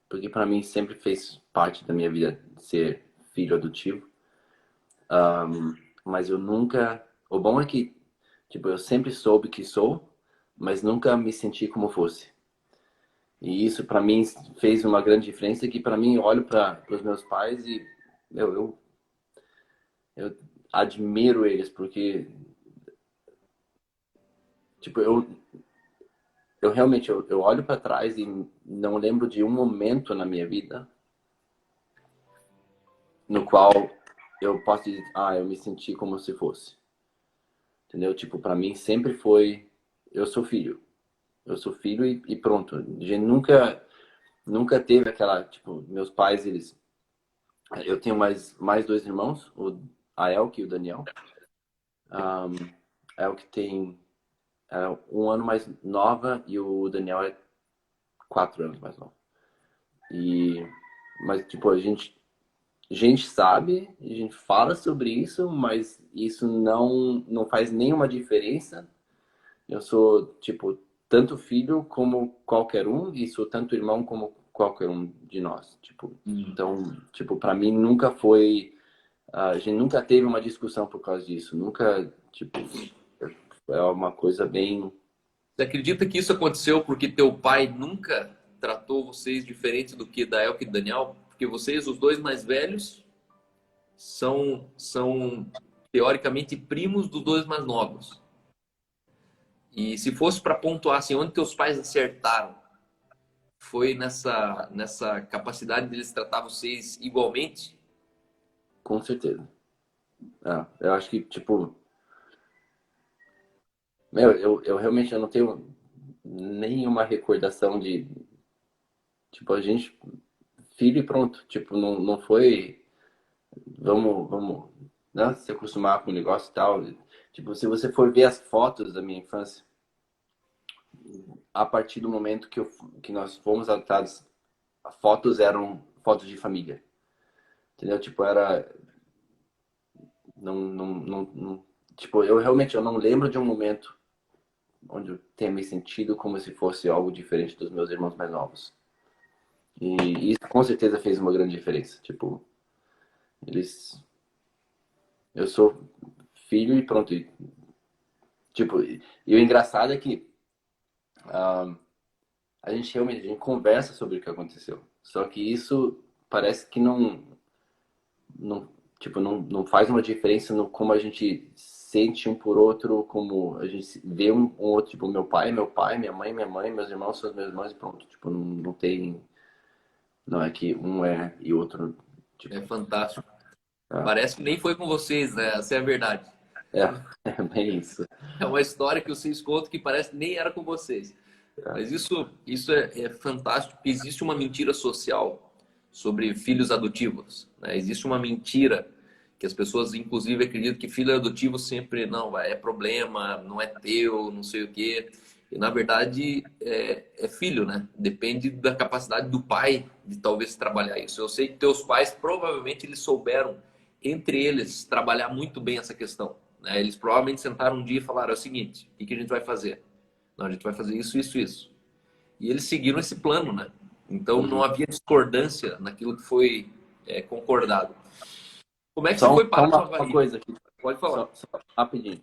porque para mim sempre fez parte da minha vida ser filho adotivo. Mas eu nunca. O bom é que, tipo, eu sempre soube que sou, mas nunca me senti como fosse. E isso para mim fez uma grande diferença. Que para mim, eu olho para os meus pais e eu admiro eles, porque, tipo, eu realmente eu olho para trás e não lembro de um momento na minha vida no qual eu posso dizer, eu me senti como se fosse. Entendeu? Tipo, para mim sempre foi, eu sou filho. Eu sou filho e pronto. A gente nunca teve aquela, tipo, meus pais, eles... Eu tenho mais dois irmãos, a Elke e o Daniel. A Elke tem 1 ano mais nova e o Daniel é 4 anos mais novo. Mas, tipo, a gente sabe, a gente fala sobre isso, mas isso não faz nenhuma diferença. Eu sou, tipo, tanto filho como qualquer um, e sou tanto irmão como qualquer um de nós. Tipo, então, tipo, para mim nunca foi. A gente nunca teve uma discussão por causa disso. Nunca, tipo, é uma coisa bem. Você acredita que isso aconteceu porque teu pai nunca tratou vocês diferente do que da Elke e do Daniel? Porque vocês, os dois mais velhos, são teoricamente primos dos dois mais novos. E se fosse para pontuar assim, onde teus pais acertaram, foi nessa capacidade de eles tratar vocês igualmente? Com certeza. Eu acho que, tipo. Eu realmente não tenho nenhuma recordação de. Tipo, a gente. Filho e pronto. Tipo, não foi. Vamos, né, se acostumar com o negócio e tal. Tipo, se você for ver as fotos da minha infância, a partir do momento que nós fomos adotados, as fotos eram fotos de família. Entendeu? Tipo, era... tipo, eu não lembro de um momento onde eu tenha me sentido como se fosse algo diferente dos meus irmãos mais novos. E isso com certeza fez uma grande diferença. Tipo, eu sou filho e pronto. Tipo, e o engraçado é que a gente conversa sobre o que aconteceu. Só que isso parece que não, tipo, não faz uma diferença no como a gente sente um por outro, como a gente vê um outro, tipo, meu pai, minha mãe, meus irmãos são meus irmãos e pronto. Tipo, não tem, não é que um é e outro, tipo, É fantástico. é, Parece que nem foi com vocês, né? Essa é a verdade. é, é bem isso. É uma história que vocês contam que parece que nem era com vocês. Mas isso é fantástico, porque existe uma mentira social sobre filhos adotivos, né? Existe uma mentira que as pessoas, inclusive, acreditam que filho adotivo sempre não é problema, não é teu, não sei o quê. E, na verdade, é filho, né? Depende da capacidade do pai de talvez trabalhar isso. Eu sei que teus pais, provavelmente, eles souberam, entre eles, trabalhar muito bem essa questão. né? Eles provavelmente sentaram um dia e falaram: é o seguinte, o que a gente vai fazer? Não, a gente vai fazer isso, isso, isso. E eles seguiram esse plano, né? Então não Uhum. havia discordância naquilo que foi concordado. Como é que você Só, foi só parar no uma Havaí? coisa aqui, Pode falar. só rapidinho.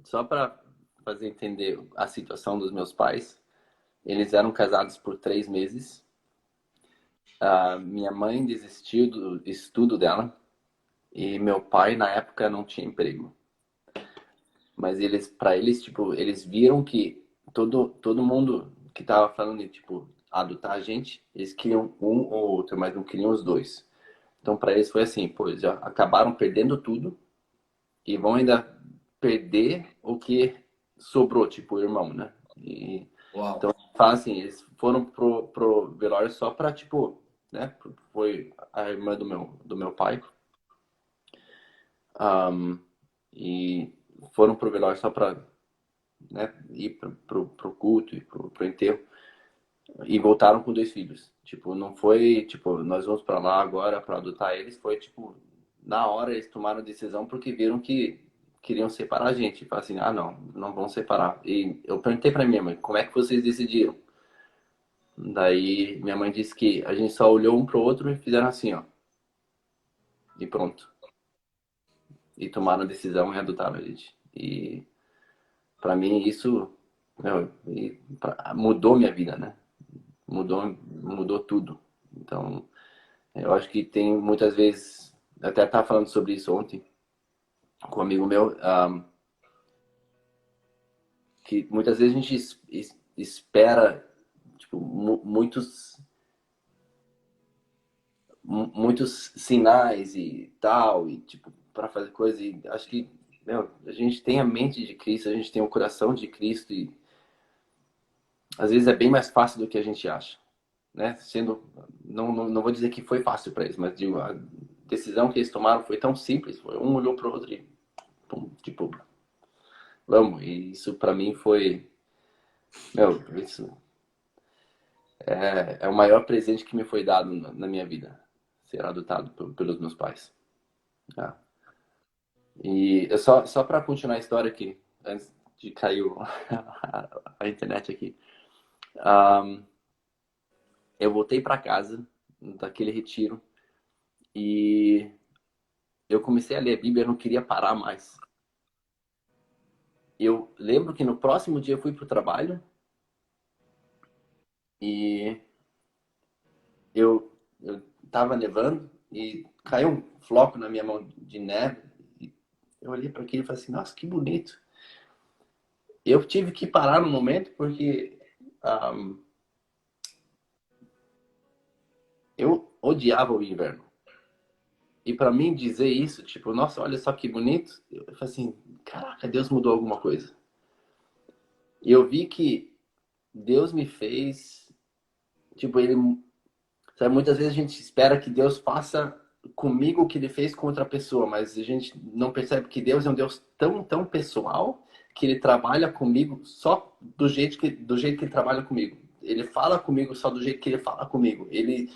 Só para fazer entender a situação dos meus pais. Eles eram casados por 3 meses. Minha mãe desistiu do estudo dela e meu pai na época não tinha emprego. Mas para eles, tipo, eles viram que todo mundo que tava falando de, tipo, adotar a gente, eles queriam um ou outro, mas não queriam os dois. Então, para eles foi assim, pô, eles já acabaram perdendo tudo e vão ainda perder o que sobrou, tipo, o irmão, né? Uau. Então, fala assim, eles foram pro velório só pra, tipo, né? Foi a irmã do meu pai. E foram pro velório só pra, né, ir pro culto e pro enterro. E voltaram com 2 filhos. Tipo, não foi, tipo, nós vamos pra lá agora pra adotar eles. Foi, tipo, na hora eles tomaram a decisão porque viram que queriam separar a gente. Falaram assim, ah, não vão separar. E eu perguntei pra minha mãe, como é que vocês decidiram? Daí minha mãe disse que a gente só olhou um pro outro e fizeram assim, ó. E pronto. E tomaram a decisão e adotaram a gente. E pra mim isso, meu, mudou minha vida, né? Mudou tudo. Então, eu acho que tem muitas vezes, até estava falando sobre isso ontem com um amigo meu, que muitas vezes a gente espera tipo, muitos sinais e tal, e tipo, para fazer coisas. E acho que meu, a gente tem a mente de Cristo, a gente tem o coração de Cristo, e às vezes é bem mais fácil do que a gente acha. Né? Não vou dizer que foi fácil para eles, mas digo, a decisão que eles tomaram foi tão simples, foi um olhou pro outro e pum, tipo, vamos. E isso para mim foi, meu, isso é o maior presente que me foi dado na minha vida, ser adotado pelos meus pais. Tá? E só para continuar a história aqui, antes de cair a internet aqui, um, eu voltei para casa daquele retiro e eu comecei a ler a Bíblia, eu não queria parar mais. Eu lembro que no próximo dia eu fui pro trabalho e eu tava nevando e caiu um floco na minha mão de neve. E eu olhei para aquilo e falei assim, nossa, que bonito. Eu tive que parar no momento porque um, eu odiava o inverno. E para mim dizer isso, tipo, nossa, olha só que bonito, eu falei assim, caraca, Deus mudou alguma coisa. E eu vi que Deus me fez, tipo, ele, sabe, muitas vezes a gente espera que Deus faça comigo o que ele fez com outra pessoa, mas a gente não percebe que Deus é um Deus tão pessoal que ele trabalha comigo só do jeito que ele trabalha comigo. Ele fala comigo só do jeito que ele fala comigo. Ele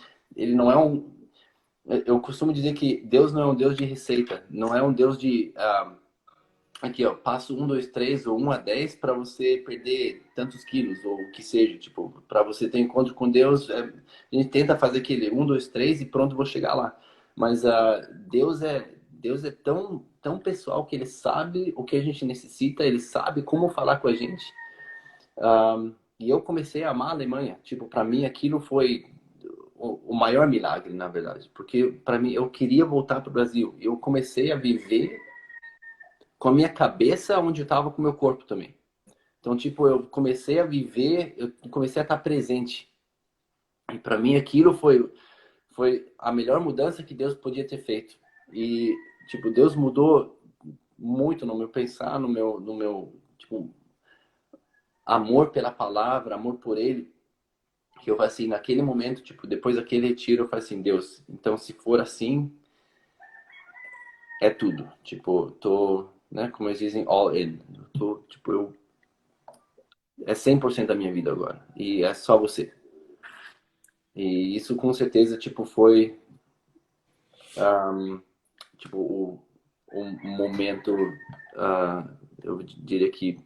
não é um. Eu costumo dizer que Deus não é um Deus de receita, não é um Deus de. Aqui, ó, passo 1, 2, 3 ou 1 a 10 para você perder tantos quilos, ou o que seja, tipo, para você ter encontro com Deus, a gente tenta fazer aquele 1, 2, 3 e pronto, vou chegar lá. Mas Deus é tão pessoal que ele sabe o que a gente necessita, ele sabe como falar com a gente. E eu comecei a amar a Alemanha. Tipo, para mim aquilo foi o maior milagre, na verdade, porque para mim eu queria voltar para o Brasil. Eu comecei a viver com a minha cabeça onde eu estava com o meu corpo também. Então, tipo, eu comecei a viver, eu comecei a estar presente. E para mim aquilo foi a melhor mudança que Deus podia ter feito. E, tipo, Deus mudou muito no meu pensar, no meu, tipo, amor pela palavra, amor por Ele. Que eu, assim, naquele momento, tipo, depois daquele retiro, eu falei assim, Deus, então se for assim, é tudo. Tipo, tô, né, como eles dizem, all in. Eu tô, tipo, é 100% da minha vida agora. E é só você. E isso com certeza, tipo, foi, tipo, um momento, eu diria que,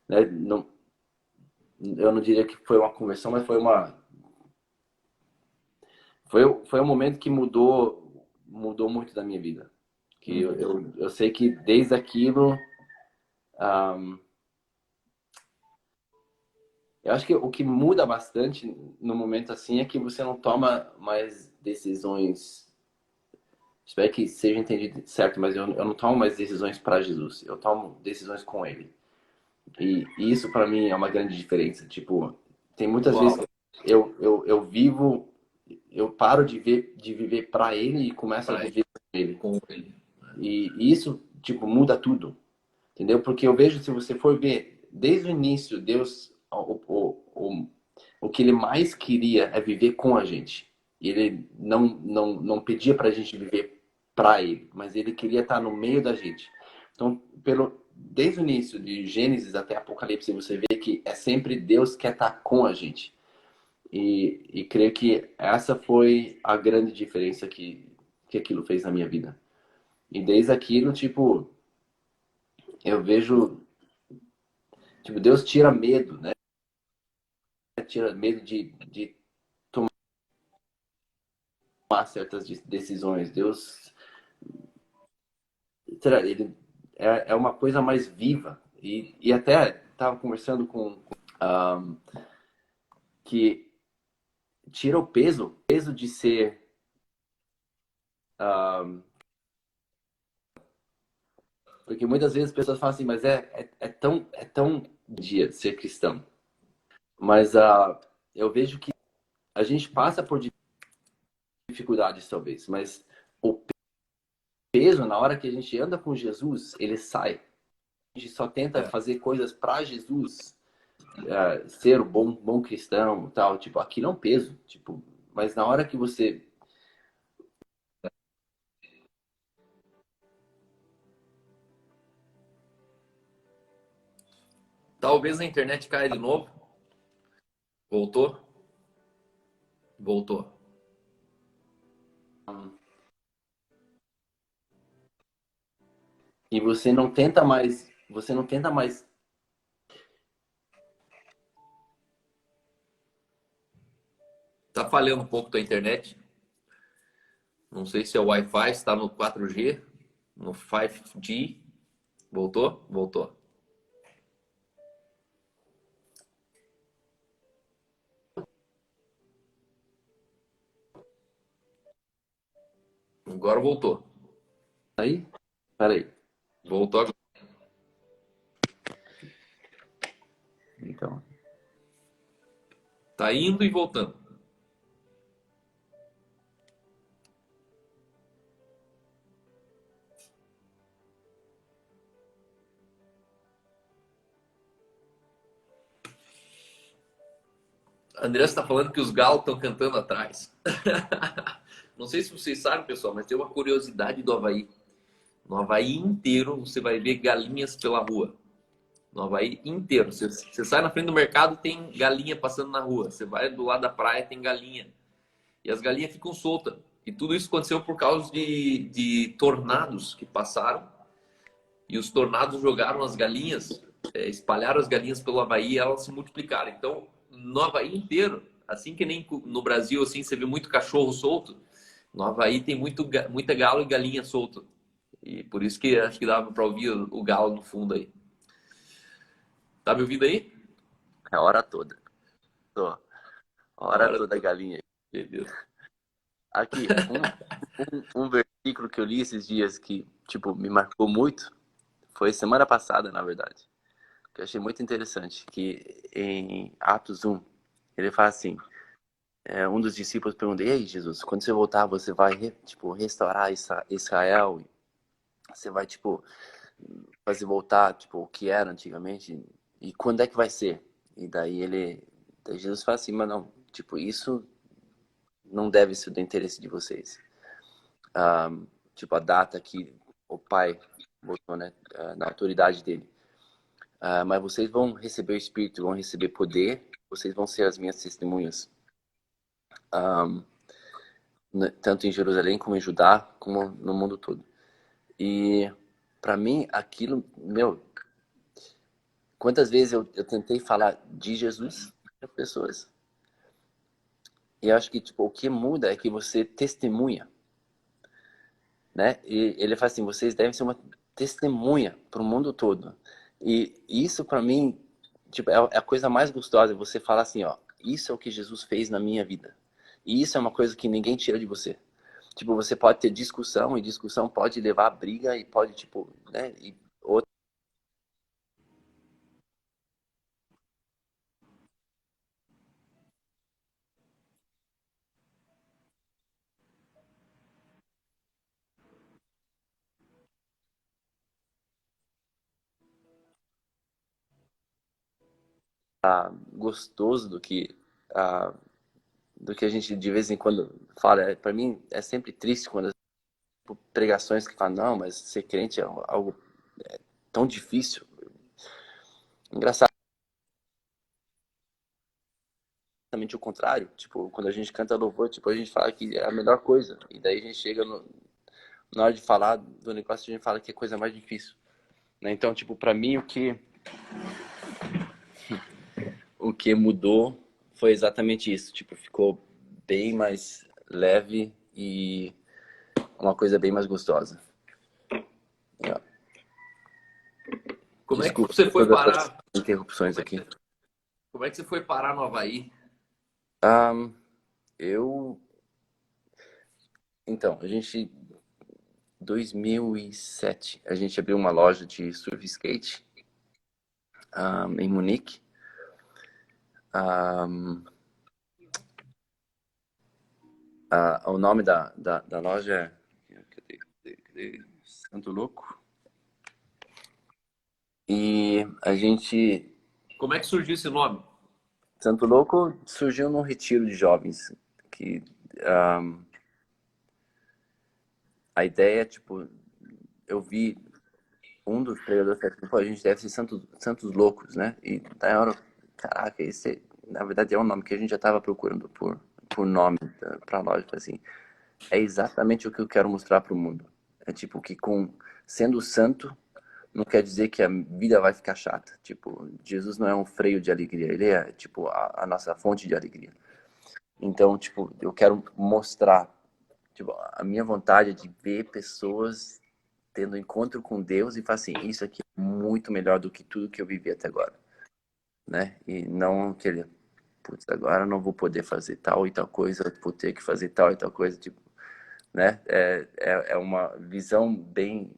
né, não, eu não diria que foi uma conversão, mas foi um momento que mudou muito da minha vida. Que eu sei que desde aquilo, eu acho que o que muda bastante no momento assim é que você não toma mais decisões. Espero que seja entendido certo, mas eu não tomo mais decisões para Jesus. Eu tomo decisões com Ele. E isso para mim é uma grande diferença. Tipo, tem muitas vezes Uau. que eu vivo, eu paro de viver para Ele e começo a Pra viver com Ele. com ele. E isso, tipo, muda tudo. Entendeu? Porque eu vejo, se você for ver, desde o início, Deus, o que Ele mais queria é viver com a gente. Ele não pedia para a gente viver para Ele, mas Ele queria estar no meio da gente. Então, desde o início, de Gênesis até Apocalipse, você vê que é sempre Deus que quer estar com a gente. E creio que essa foi a grande diferença que aquilo fez na minha vida. E desde aquilo, tipo, eu vejo, tipo, Deus tira medo, né? Tira medo de tomar certas decisões. Deus, ele é uma coisa mais viva. E até estava conversando um, que tira o peso de ser. Um, porque muitas vezes as pessoas falam assim, mas é tão dia ser cristão. Mas eu vejo que a gente passa por dificuldades, talvez, mas o peso, na hora que a gente anda com Jesus, ele sai. A gente só tenta fazer coisas para Jesus, ser um bom cristão, tal. Tipo, aqui não é um peso. Tipo, mas na hora que você. Talvez a internet caia de novo. Voltou? Voltou. E você não tenta mais. Você não tenta mais. Tá falhando um pouco tua internet. Não sei se é o Wi-Fi, está no 4G, no 5G. Voltou? Voltou. Agora voltou. Aí? Peraí. Voltou agora. Então. Tá indo e voltando. A Andressa está falando que os galos estão cantando atrás. Não sei se vocês sabem, pessoal, mas tem uma curiosidade do Havaí. No Havaí inteiro você vai ver galinhas pela rua. No Havaí inteiro. Você sai na frente do mercado, tem galinha passando na rua. Você vai do lado da praia, tem galinha. E as galinhas ficam soltas. E tudo isso aconteceu por causa de tornados que passaram. E os tornados jogaram as galinhas, espalharam as galinhas pelo Havaí e elas se multiplicaram. Então, no Havaí inteiro, assim que nem no Brasil, assim, você vê muito cachorro solto, no Havaí tem muita galo e galinha solta. E por isso que acho que dava para ouvir o galo no fundo aí. Tá me ouvindo aí? É a hora toda. Tô. A A hora hora toda, toda. galinha. Beleza. Aqui, um versículo que eu li esses dias que, tipo, me marcou muito. Foi semana passada, na verdade. Que eu achei muito interessante. Que em Atos 1, ele fala assim: um dos discípulos pergunta, e aí, Jesus, quando você voltar, você vai, tipo, restaurar Israel? Você vai, tipo, fazer voltar, tipo, o que era antigamente? E quando é que vai ser? E daí Jesus fala assim, mas não, tipo, isso não deve ser do interesse de vocês. Tipo, a data que o Pai botou, né, na autoridade dele. Mas vocês vão receber o Espírito, vão receber poder, vocês vão ser as minhas testemunhas. Tanto em Jerusalém como em Judá, como no mundo todo. E para mim, aquilo, meu, quantas vezes eu tentei falar de Jesus para pessoas. E eu acho que tipo, o que muda é que você testemunha, né? E ele fala assim, vocês devem ser uma testemunha para o mundo todo. E isso para mim, tipo, é a coisa mais gostosa, você falar assim, ó, isso é o que Jesus fez na minha vida. E isso é uma coisa que ninguém tira de você. Tipo, você pode ter discussão e discussão pode levar a briga e pode, tipo, né? E outra gostoso ah, do que a gente de vez em quando fala. Para mim é sempre triste quando pregações que falam, não, mas ser crente é algo tão difícil. Engraçado, exatamente o contrário. Tipo, quando a gente canta louvor, tipo, a gente fala que é a melhor coisa. E daí a gente chega na hora de falar do negócio, a gente fala que é a coisa mais difícil. Né? Então, tipo, para mim, o que mudou foi exatamente isso. Tipo, ficou bem mais leve e uma coisa bem mais gostosa. Yeah. Como é que Desculpa você foi todas essas parar? interrupções Como é aqui. que, como é que você foi parar no Havaí? Um, eu. Então, 2007, a gente abriu uma loja de surf skate em Munique. Um, o nome da loja é cadê? Santo Louco. E a gente. Como é que surgiu esse nome? Santo Louco surgiu num retiro de jovens. Que um, a ideia, tipo, eu vi um dos pregadores falou, pô, a gente deve ser santos loucos, né? E daí hora, caraca, esse, na verdade é um nome que a gente já estava procurando por nome para a loja, assim. É exatamente o que eu quero mostrar para o mundo. É tipo que sendo santo não quer dizer que a vida vai ficar chata. Tipo, Jesus não é um freio de alegria, ele é tipo a nossa fonte de alegria. Então, tipo, eu quero mostrar, tipo, a minha vontade é de ver pessoas tendo encontro com Deus e falar assim, isso aqui é muito melhor do que tudo que eu vivi até agora, né? E não aquele, putz, agora eu não vou poder fazer tal e tal coisa, vou ter que fazer tal e tal coisa, tipo, né? É uma visão bem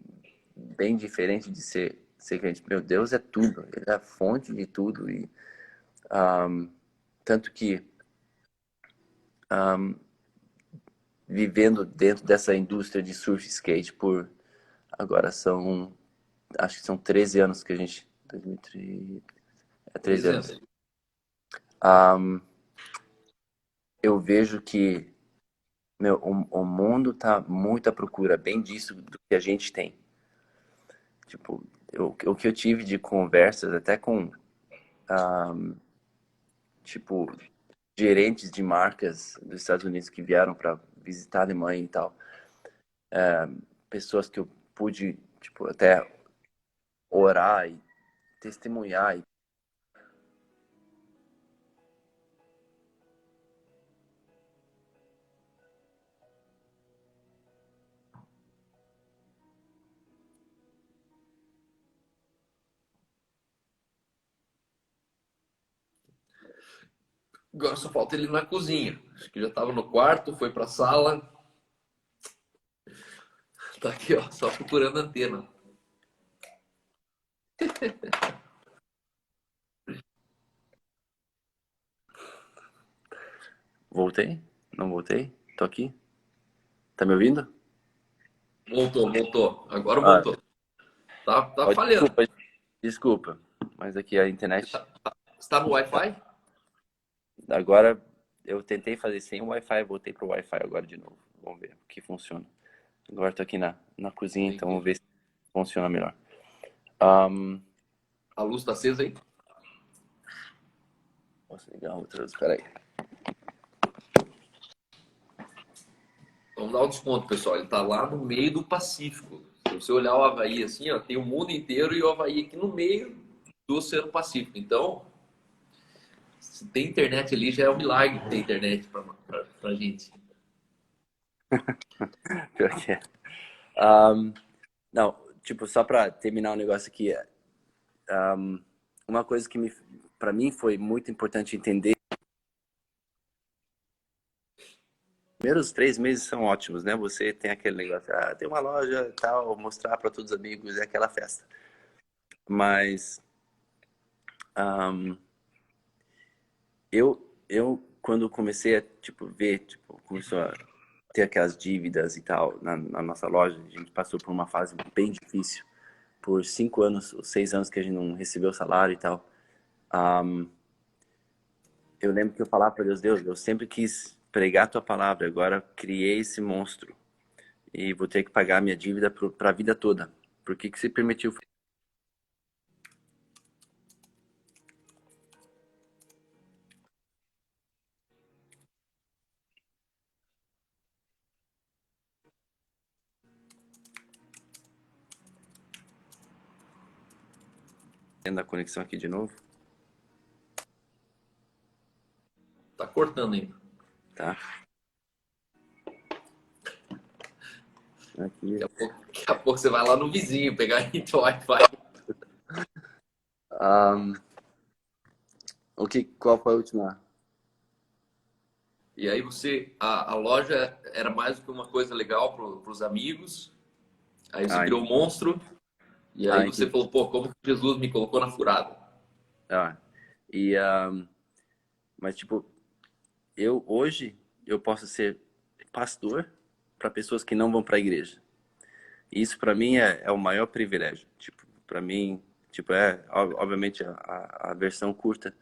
diferente de ser crente. Meu Deus é tudo, ele é a fonte de tudo e tanto que vivendo dentro dessa indústria de surf skate por agora acho que são 13 anos que a gente 2003, 13 13 anos. anos. Eu vejo que meu, o mundo tá muito à procura bem disso do que a gente tem. Tipo, o que eu tive de conversas até com, tipo, gerentes de marcas dos Estados Unidos que vieram para visitar a Alemanha e tal. Pessoas que eu pude, tipo, até orar e testemunhar. Agora só falta ele na cozinha. Acho que já estava no quarto, foi para a sala. Tá aqui, ó, só procurando a antena. Voltei? Não voltei? Tô aqui? Tá me ouvindo? Voltou, voltou. Agora Ah, voltou. Tá ó, falhando. desculpa, mas aqui a internet. Está no Wi-Fi? Agora eu tentei fazer sem o Wi-Fi, voltei pro Wi-Fi agora de novo. Vamos ver o que funciona. Agora tô aqui na cozinha, então vamos Entendi. ver se funciona melhor. Um, A luz está acesa aí? posso ligar outra vez? Espera aí. Vamos dar um desconto, pessoal. Ele está lá no meio do Pacífico. você olhar o Havaí assim, ó, tem o mundo inteiro e o Havaí aqui no meio do Oceano Pacífico. Então, se tem internet ali, já é um milagre ter internet pra gente. Pior que é. Um, não, tipo, só pra terminar o negócio aqui, uma coisa que pra mim foi muito importante entender. Os primeiros 3 meses são ótimos, né? Você tem aquele negócio, tem uma loja e tal, mostrar para todos os amigos, é aquela festa. Mas um, eu quando comecei a tipo ver, tipo, começou a ter aquelas dívidas e tal na nossa loja, a gente passou por uma fase bem difícil por 5 anos, ou 6 anos que a gente não recebeu salário e tal. Um, eu lembro que eu falava para Deus, Deus, eu sempre quis pregar a tua palavra, agora criei esse monstro e vou ter que pagar a minha dívida para a vida toda. Por que que você permitiu tendo a conexão aqui de novo? Tá cortando ainda. Tá? Aqui. Daqui a pouco você vai lá no vizinho pegar aí teu Wi-Fi. Um, qual foi a última? E aí a loja era mais do que uma coisa legal para os amigos. Aí você Ah, criou o monstro. E aí você entendi. falou, pô, como que Jesus me colocou na furada? Ah, e, mas tipo, hoje eu posso ser pastor para pessoas que não vão para a igreja. E isso para mim é o maior privilégio. Tipo, para mim, tipo, obviamente a versão curta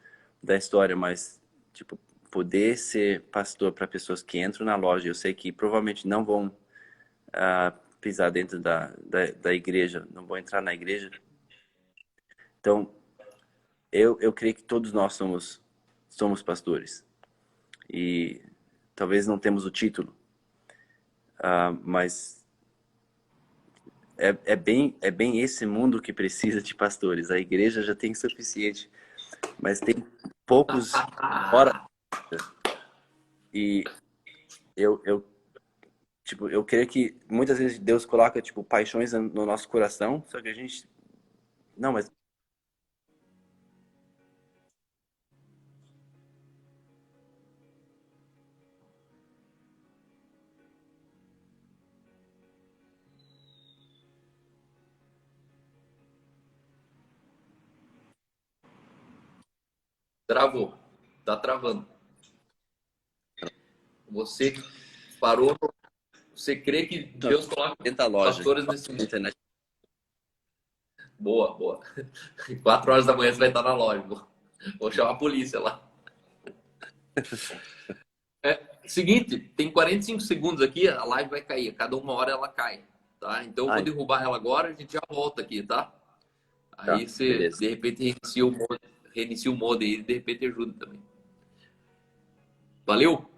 da história, mas tipo, poder ser pastor para pessoas que entram na loja, eu sei que provavelmente não vão pisar dentro da igreja, não vão entrar na igreja. Então, eu creio que todos nós somos pastores. E talvez não temos o título, mas é bem esse mundo que precisa de pastores. A igreja já tem suficiente, mas tem poucos fora. E tipo, eu creio que muitas vezes Deus coloca tipo paixões no nosso coração, só que a gente não, mas Travou. Tá travando. Você parou. Você crê que Deus coloca dentro da loja, pastores nesse na mundo? internet. Boa, boa. 4 horas da manhã você vai estar na loja. Vou chamar a polícia lá. Seguinte, tem 45 segundos aqui, a live vai cair. Cada 1 hora ela cai, tá? Então eu vou Ai, derrubar ela agora, a gente já volta aqui, tá? tá, Aí você, beleza. de repente, reinicia o modem e de repente ajuda também. Valeu?